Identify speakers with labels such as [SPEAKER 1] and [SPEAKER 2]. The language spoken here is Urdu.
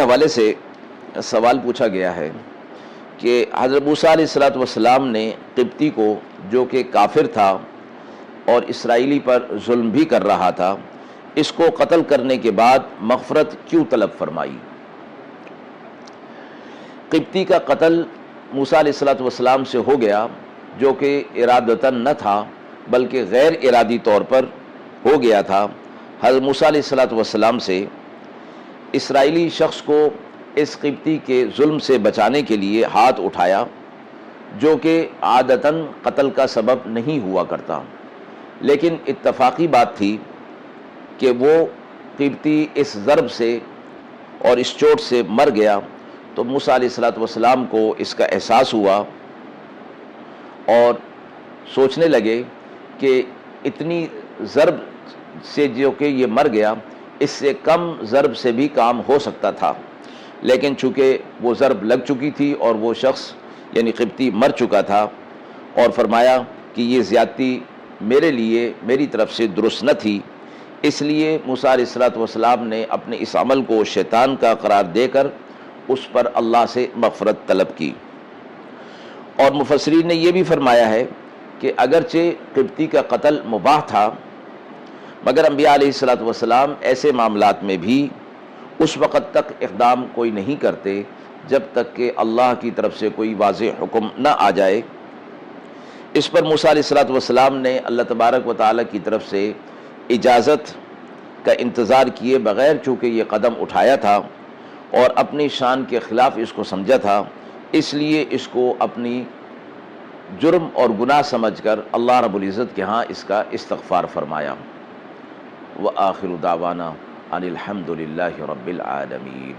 [SPEAKER 1] حوالے سے سوال پوچھا گیا ہے کہ حضرت موسیٰ علیہ السلام نے قبطی کو، جو کہ کافر تھا اور اسرائیلی پر ظلم بھی کر رہا تھا، اس کو قتل کرنے کے بعد مغفرت کیوں طلب فرمائی؟ قبطی کا قتل موسیٰ علیہ السلام سے ہو گیا، جو کہ ارادتاً نہ تھا بلکہ غیر ارادی طور پر ہو گیا تھا۔ حضرت موسیٰ علیہ السلام سے اسرائیلی شخص کو اس قبطی کے ظلم سے بچانے کے لیے ہاتھ اٹھایا، جو کہ عادتاً قتل کا سبب نہیں ہوا کرتا، لیکن اتفاقی بات تھی کہ وہ قبطی اس ضرب سے اور اس چوٹ سے مر گیا۔ تو موسیٰ علیہ السلام کو اس کا احساس ہوا اور سوچنے لگے کہ اتنی ضرب سے جو کہ یہ مر گیا، اس سے کم ضرب سے بھی کام ہو سکتا تھا، لیکن چونکہ وہ ضرب لگ چکی تھی اور وہ شخص یعنی قبطی مر چکا تھا، اور فرمایا کہ یہ زیادتی میرے لیے میری طرف سے درست نہ تھی، اس لیے موسیٰ علیہ السلام نے اپنے اس عمل کو شیطان کا قرار دے کر اس پر اللہ سے مغفرت طلب کی۔ اور مفسرین نے یہ بھی فرمایا ہے کہ اگرچہ قبطی کا قتل مباح تھا، مگر انبیاء علیہ السلام ایسے معاملات میں بھی اس وقت تک اقدام کوئی نہیں کرتے جب تک کہ اللہ کی طرف سے کوئی واضح حکم نہ آ جائے۔ اس پر موسیٰ علیہ السلام نے اللہ تبارک و تعالیٰ کی طرف سے اجازت کا انتظار کیے بغیر چونکہ یہ قدم اٹھایا تھا اور اپنی شان کے خلاف اس کو سمجھا تھا، اس لیے اس کو اپنی جرم اور گناہ سمجھ کر اللہ رب العزت کے ہاں اس کا استغفار فرمایا۔ وآخر دعوانا ان الحمد للہ رب العالمین۔